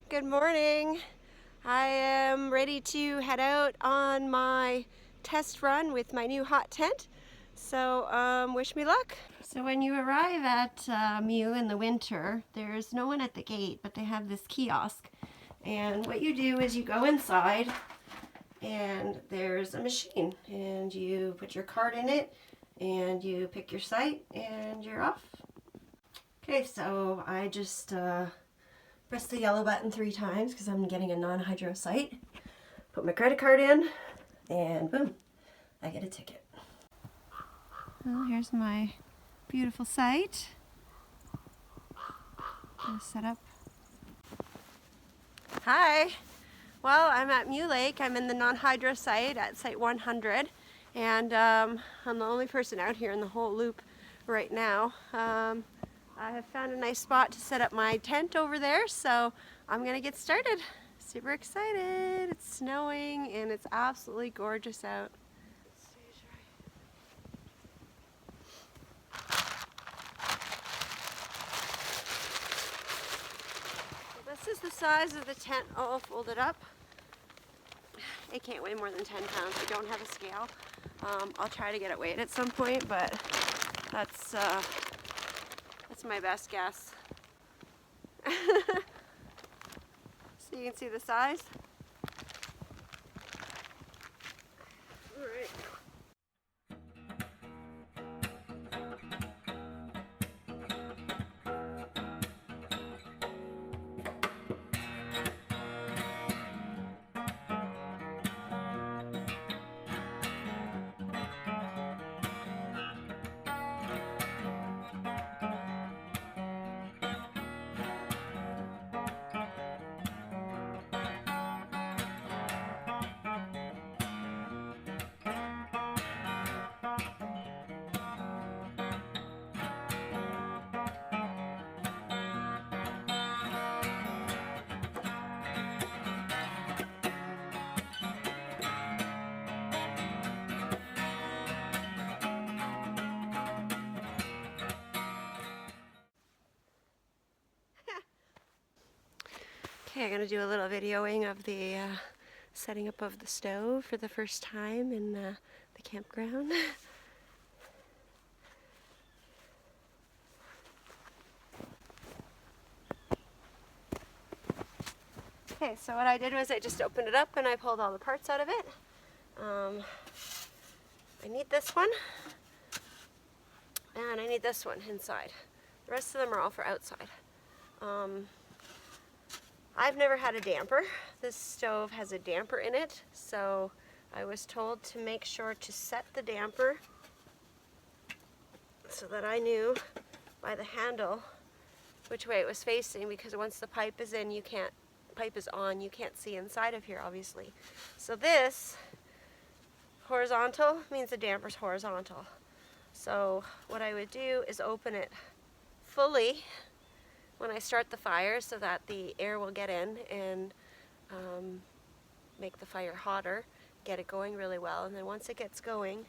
Good morning. I am ready to head out on my test run with my new hot tent. So wish me luck. So when you arrive at Mew in the winter, there's no one at the gate, but they have this kiosk. And what you do is you go inside and there's a machine and you put your card in it and you pick your site and you're off. Okay, so I just press the yellow button 3 times because I'm getting a non-hydro site. Put my credit card in and boom, I get a ticket. Well, here's my beautiful site. Gonna set up. Hi. Well, I'm at Mew Lake. I'm in the non-hydro site at site 100, and I'm the only person out here in the whole loop right now. I have found a nice spot to set up my tent over there, so I'm gonna get started. Super excited. It's snowing and it's absolutely gorgeous out. This is the size of the tent all folded up. It can't weigh more than 10 pounds. I don't have a scale. I'll try to get it weighed at some point, but that's my best guess. So you can see the size. All right. Okay, I'm going to do a little videoing of the setting up of the stove for the first time in the campground. Okay, so what I did was I just opened it up and I pulled all the parts out of it. I need this one, and I need this one inside. The rest of them are all for outside. I've never had a damper. This stove has a damper in it, so I was told to make sure to set the damper so that I knew by the handle which way it was facing, because once the pipe is in, you can't see inside of here, obviously. So this horizontal means the damper's horizontal. So what I would do is open it fully when I start the fire so that the air will get in and make the fire hotter, get it going really well, and then once it gets going,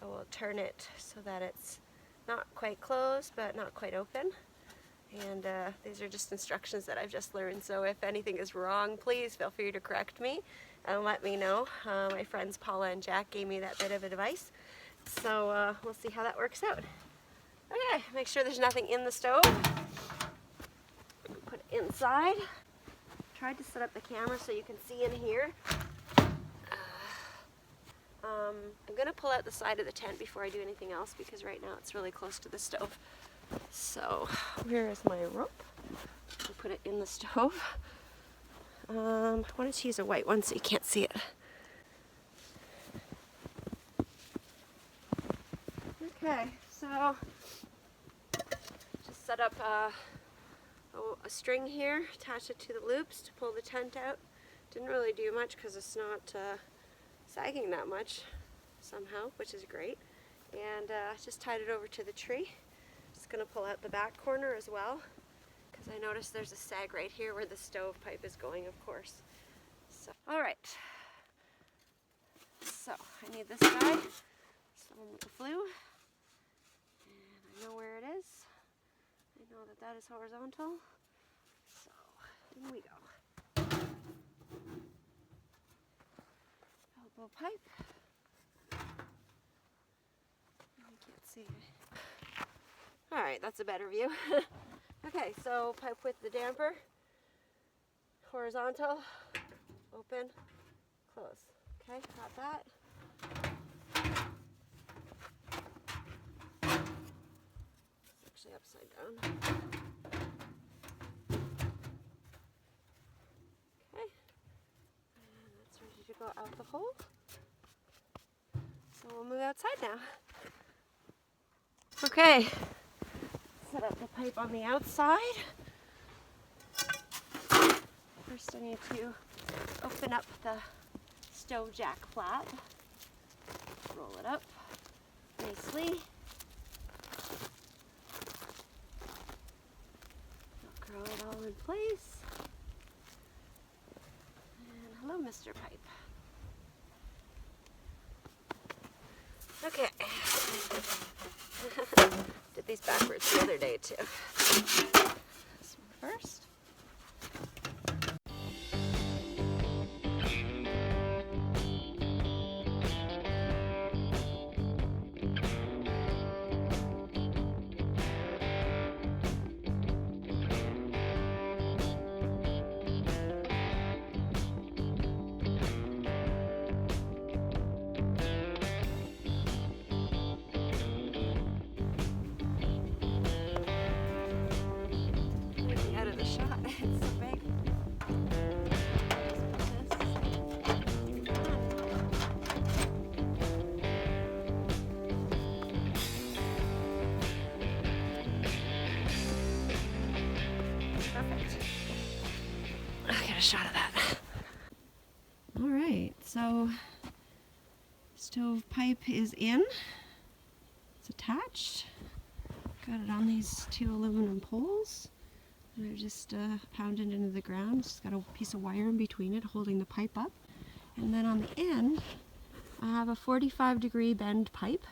I will turn it so that it's not quite closed but not quite open. And these are just instructions that I've just learned, so if anything is wrong, please feel free to correct me and let me know. My friends Paula and Jack gave me that bit of advice, so we'll see how that works out. Okay, make sure there's nothing in the stove. Put it inside. Tried to set up the camera so you can see in here. I'm going to pull out the side of the tent before I do anything else because right now it's really close to the stove. So where is my rope? I'll put it in the stove. I wanted to use a white one so you can't see it. Okay, so just set up a string here, attach it to the loops to pull the tent out. Didn't really do much because it's not sagging that much somehow, which is great. And just tied it over to the tree. Just going to pull out the back corner as well because I noticed there's a sag right here where the stovepipe is going, of course. So, all right. So I need this guy, someone with the flue, and I know where it is. I know that that is horizontal. So in we go. little pipe. You can't see. Alright, that's a better view. Okay, so pipe with the damper. Horizontal, open, close. Okay, got that. It's actually upside down. Okay, and that's ready to go out the hole. So we'll move outside now. Okay, set up the pipe on the outside. First I need to open up the stove jack flap, roll it up nicely. Velcro it all in place. And hello, Mr. Pipe. Okay. Did these backwards the other day too. This one first. Out of the shot. It's so big. Perfect. I'll get a shot of that. Alright, so stove pipe is in. It's attached. Got it on these two aluminum poles. And I've just pounded into the ground. It's got a piece of wire in between it holding the pipe up. And then on the end, I have a 45-degree bend pipe.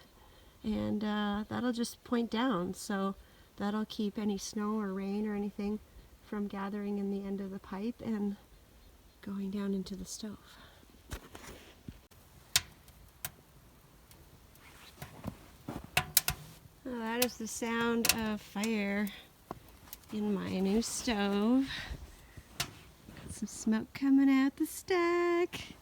And that'll just point down. So that'll keep any snow or rain or anything from gathering in the end of the pipe and going down into the stove. Well, that is the sound of fire in my new stove. Got some smoke coming out the stack.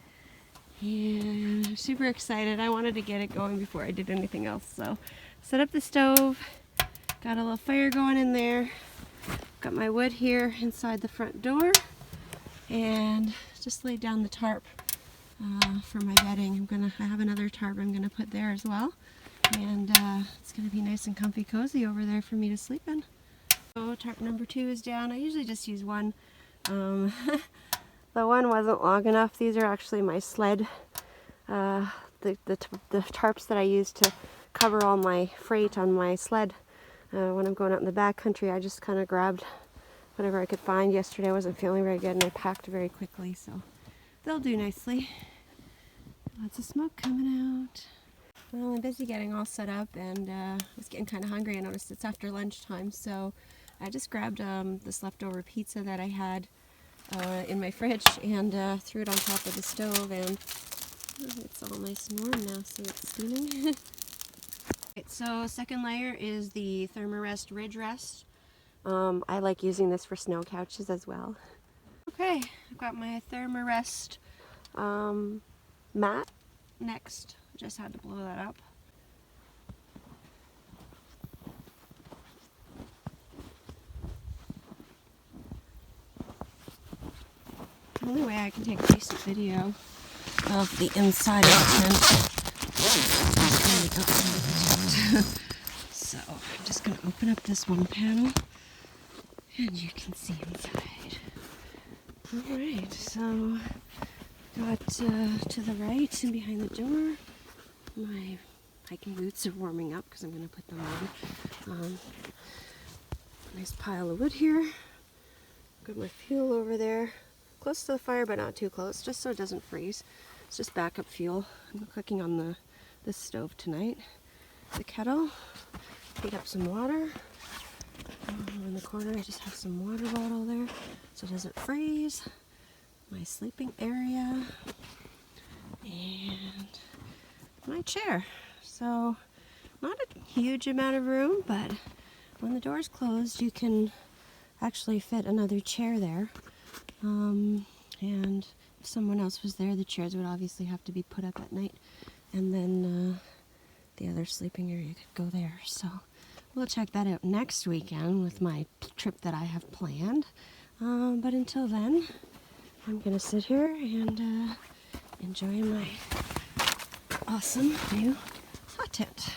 And I'm super excited. I wanted to get it going before I did anything else. So set up the stove. Got a little fire going in there. Got my wood here inside the front door. And just laid down the tarp for my bedding. I have another tarp I'm gonna put there as well. And it's gonna be nice and comfy cozy over there for me to sleep in. So tarp number 2 is down. I usually just use one. The one wasn't long enough. These are actually my sled, the tarps that I use to cover all my freight on my sled. When I'm going out in the backcountry, I just kind of grabbed whatever I could find. Yesterday I wasn't feeling very good and I packed very quickly, so they'll do nicely. Lots of smoke coming out. Well, I'm busy getting all set up, and I was getting kind of hungry. I noticed it's after lunchtime, so I just grabbed this leftover pizza that I had in my fridge and threw it on top of the stove, and it's all nice and warm now, so it's steaming. Right, so second layer is the Thermarest Ridge Rest. I like using this for snow couches as well. Okay, I've got my Thermarest mat next. Just had to blow that up. The only way I can take a decent video of the inside of the tent. So I'm just going to open up this one panel and you can see inside. Alright, so got to the right and behind the door, my hiking boots are warming up because I'm going to put them on. Nice pile of wood here. Got my fuel over there, close to the fire but not too close, just so it doesn't freeze. It's just backup fuel. I'm cooking on this stove tonight. The kettle, heat up some water. In the corner I just have some water bottle there so it doesn't freeze. My sleeping area. and my chair. So not a huge amount of room, but when the door's closed, you can actually fit another chair there. And if someone else was there, the chairs would obviously have to be put up at night. And then the other sleeping area could go there. So we'll check that out next weekend with my trip that I have planned. But until then, I'm going to sit here and enjoy my awesome new hot tent.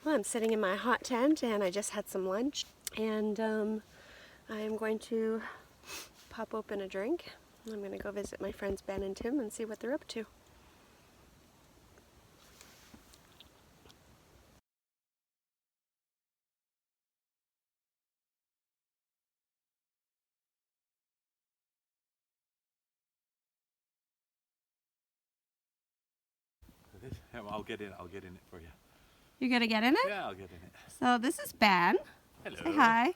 Well, I'm sitting in my hot tent and I just had some lunch, and I'm going to pop open a drink. I'm going to go visit my friends Ben and Tim and see what they're up to. I'll get in it for you. You're going to get in it? Yeah, I'll get in it. So this is Ben. Hello. Say hi.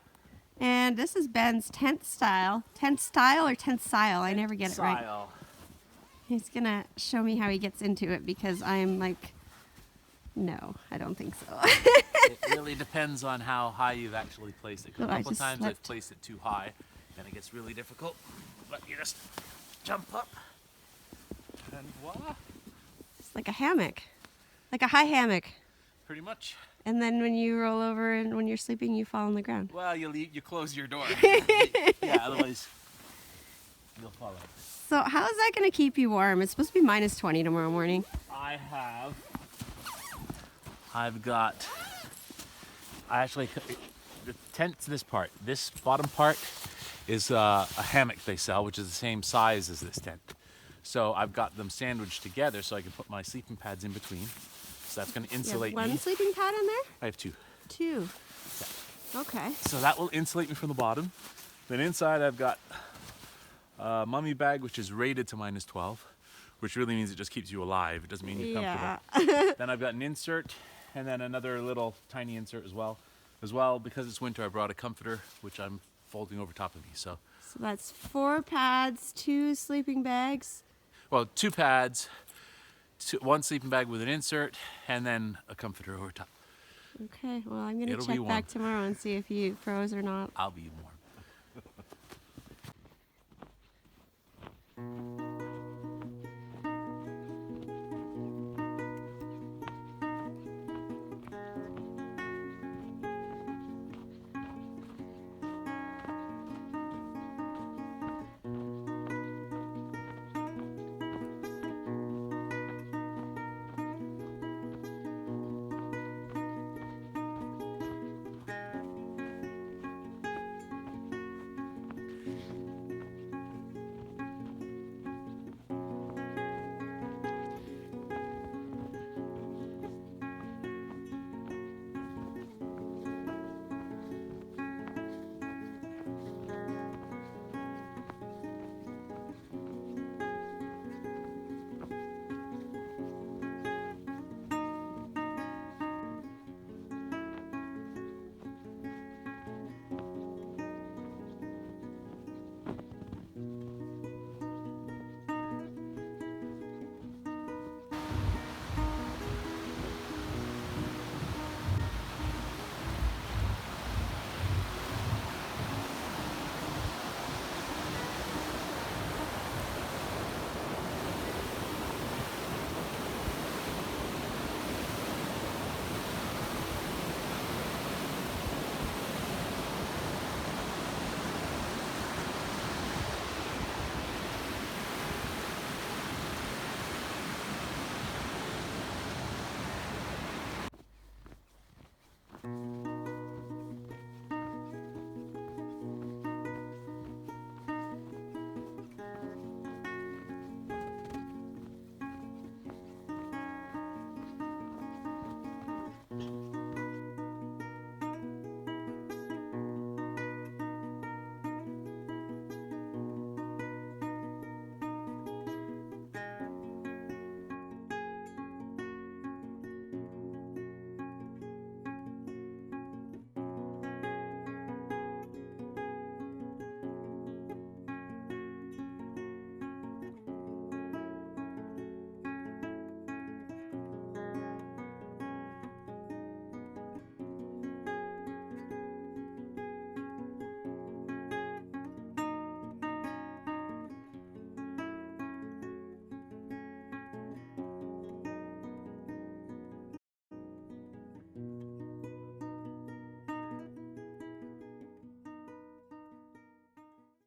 And this is Ben's tent style. Tent style or tentsile? I never get it right. He's going to show me how he gets into it because I'm like, no, I don't think so. It really depends on how high you've actually placed it. Oh, A couple of times slept. I've placed it too high, then it gets really difficult. But you just jump up, and voila. It's like a hammock, like a high hammock. Pretty much. And then when you roll over and when you're sleeping, you fall on the ground. Well, you close your door. Yeah, otherwise you'll fall out. So how is that going to keep you warm? It's supposed to be minus 20 tomorrow morning. The tent's this part. This bottom part is a hammock they sell, which is the same size as this tent. So I've got them sandwiched together so I can put my sleeping pads in between. So that's going to insulate you have me. one sleeping pad in there? I have two. Two. Yeah. Okay. So that will insulate me from the bottom. Then inside I've got a mummy bag, which is rated to minus 12, which really means it just keeps you alive. It doesn't mean you're comfortable. Then I've got an insert, and then another little tiny insert as well. Because it's winter, I brought a comforter, which I'm folding over top of me. So that's 4 pads, 2 sleeping bags. Well, 2 pads, 1 sleeping bag with an insert, and then a comforter over top. Okay, well, I'm going to check back tomorrow and see if you froze or not. I'll be warm.